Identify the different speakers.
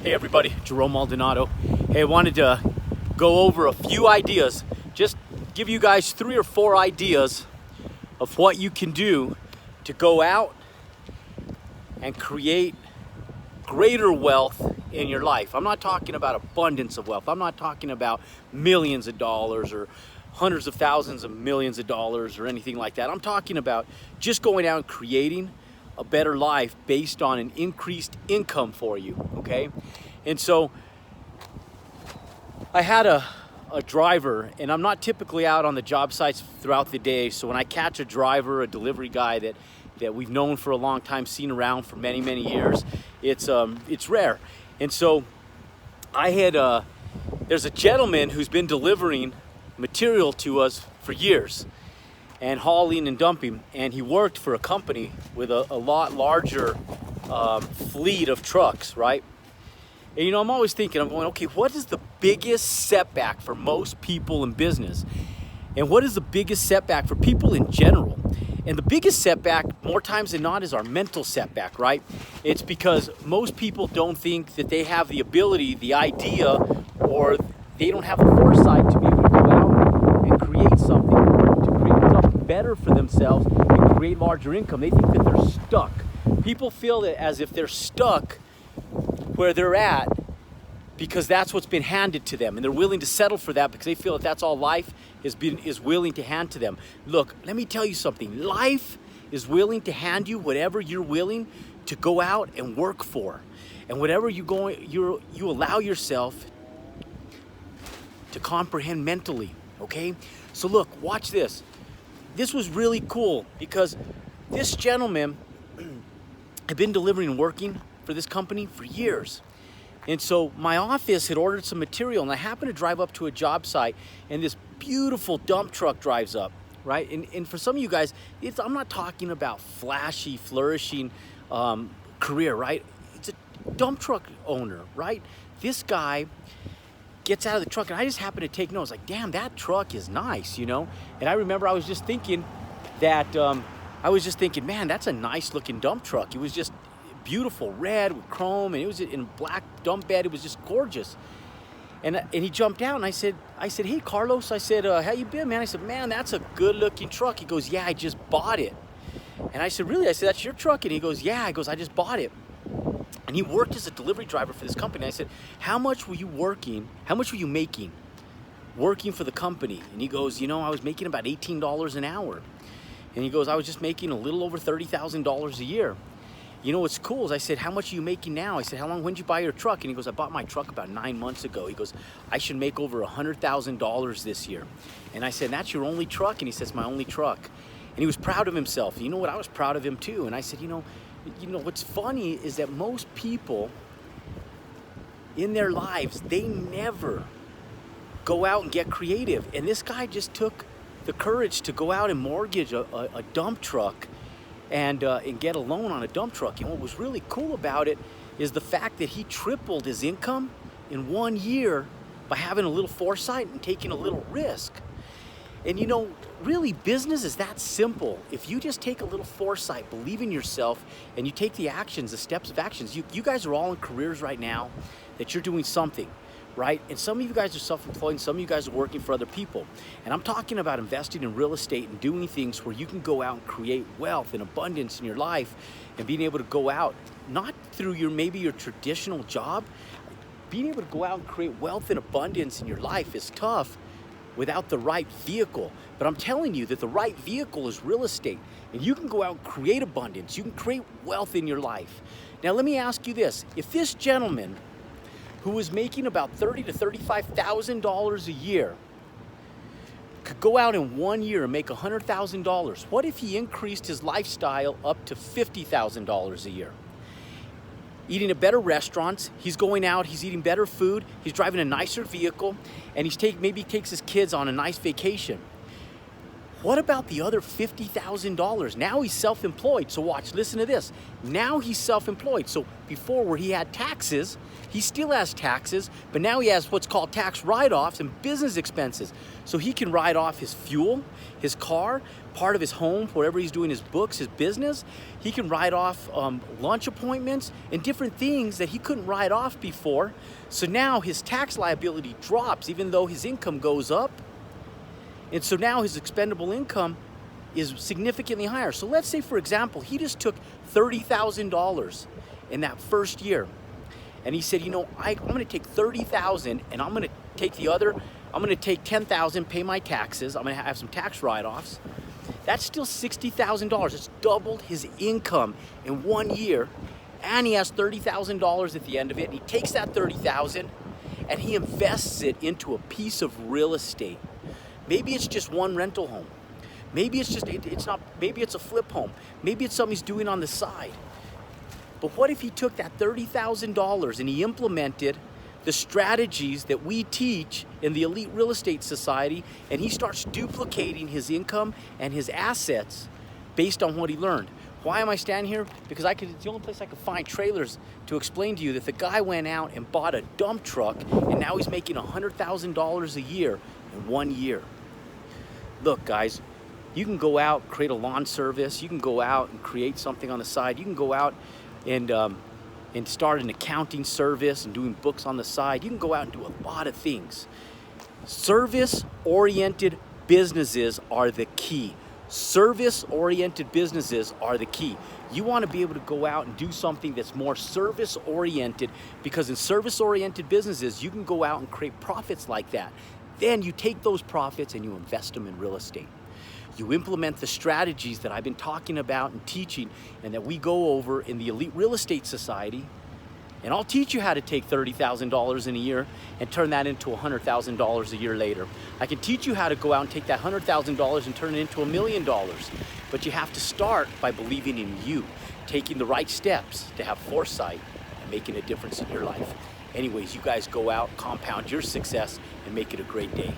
Speaker 1: Hey everybody, Jerome Maldonado. Hey, I wanted to go over a few ideas, just give you guys 3 or 4 ideas of what you can do to go out and create greater wealth in your life. I'm not talking about abundance of wealth. I'm not talking about millions of dollars or hundreds of thousands of millions of dollars or anything like that. I'm talking about just going out and creating a better life based on an increased income for you, okay? And so I had a driver, and I'm not typically out on the job sites throughout the day, so when I catch a driver, a delivery guy that we've known for a long time, seen around for many, many years, it's rare. And so I had there's a gentleman who's been delivering material to us for years and hauling and dumping, and he worked for a company with a lot larger fleet of trucks, right? And you know, I'm always thinking, I'm going, okay, what is the biggest setback for most people in business? And what is the biggest setback for people in general? And the biggest setback, more times than not, is our mental setback, right? It's because most people don't think that they have the ability, the idea, or they don't have the foresight to be able to go out and create something better for themselves and create larger income. They think that they're stuck. People feel that as if they're stuck where they're at because that's what's been handed to them, and they're willing to settle for that because they feel that that's all life is willing to hand to them. Look, let me tell you something. Life is willing to hand you whatever you're willing to go out and work for, and whatever you allow yourself to comprehend mentally. Okay, so look, watch this. This was really cool because this gentleman had been delivering and working for this company for years. And so my office had ordered some material, and I happened to drive up to a job site, and this beautiful dump truck drives up, right? And for some of you guys, I'm not talking about flashy, flourishing career, right? It's a dump truck owner, right? This guy gets out of the truck, and I just happened to take notes, like, damn, that truck is nice, you know? And I remember I was just thinking that, man, that's a nice looking dump truck. It was just beautiful, red with chrome, and it was in a black dump bed. It was just gorgeous. And he jumped out, and I said, hey, Carlos, I said, how you been, man? I said, man, that's a good looking truck. He goes, yeah, I just bought it. And I said, really? I said, that's your truck? And he goes, yeah. He goes, I just bought it. And he worked as a delivery driver for this company. I said, how much were you making working for the company? And he goes, you know, I was making about $18 an hour. And he goes, I was just making a little over $30,000 a year. You know what's cool is I said, how much are you making now? I said, when did you buy your truck? And he goes, I bought my truck about 9 months ago. He goes, I should make over $100,000 this year. And I said, that's your only truck? And he says, my only truck. And he was proud of himself. You know what? I was proud of him too. And I said, you know, what's funny is that most people in their lives, they never go out and get creative. And this guy just took the courage to go out and mortgage a dump truck and get a loan on a dump truck. And what was really cool about it is the fact that he tripled his income in 1 year by having a little foresight and taking a little risk. And you know, really, business is that simple. If you just take a little foresight, believe in yourself, and you take the actions, the steps of actions. You guys are all in careers right now that you're doing something, right? And some of you guys are self-employed, and some of you guys are working for other people. And I'm talking about investing in real estate and doing things where you can go out and create wealth and abundance in your life, and being able to go out, not through maybe your traditional job. Being able to go out and create wealth and abundance in your life is tough without the right vehicle. But I'm telling you that the right vehicle is real estate, and you can go out and create abundance. You can create wealth in your life. Now let me ask you this. If this gentleman who was making about $30,000 to $35,000 a year could go out in 1 year and make $100,000, what if he increased his lifestyle up to $50,000 a year? Eating at better restaurants, he's going out, he's eating better food, he's driving a nicer vehicle, and maybe he takes his kids on a nice vacation. What about the other $50,000? Now he's self-employed. So watch, listen to this. Now he's self-employed. So before, where he had taxes, he still has taxes, but now he has what's called tax write-offs and business expenses. So he can write off his fuel, his car, part of his home, whatever he's doing, his books, his business. He can write off lunch appointments and different things that he couldn't write off before. So now his tax liability drops, even though his income goes up. And so now his expendable income is significantly higher. So let's say, for example, he just took $30,000 in that first year. And he said, you know, I'm going to take $30,000 and I'm going to take the other, I'm going to take $10,000, pay my taxes. I'm going to have some tax write-offs. That's still $60,000. It's doubled his income in 1 year. And he has $30,000 at the end of it. And he takes that $30,000 and he invests it into a piece of real estate. Maybe it's just one rental home. Maybe it's just, maybe it's a flip home. Maybe it's something he's doing on the side. But what if he took that $30,000 and he implemented the strategies that we teach in the Elite Real Estate Society, and he starts duplicating his income and his assets based on what he learned? Why am I standing here? Because it's the only place I could find trailers to explain to you that the guy went out and bought a dump truck and now he's making $100,000 a year in 1 year. Look, guys, you can go out, create a lawn service. You can go out and create something on the side. You can go out and start an accounting service and doing books on the side. You can go out and do a lot of things. Service-oriented businesses are the key. Service-oriented businesses are the key. You want to be able to go out and do something that's more service-oriented, because in service-oriented businesses, you can go out and create profits like that. Then you take those profits and you invest them in real estate. You implement the strategies that I've been talking about and teaching and that we go over in the Elite Real Estate Society. And I'll teach you how to take $30,000 in a year and turn that into $100,000 a year later. I can teach you how to go out and take that $100,000 and turn it into $1 million. But you have to start by believing in you, taking the right steps to have foresight and making a difference in your life. Anyways, you guys go out, compound your success, and make it a great day.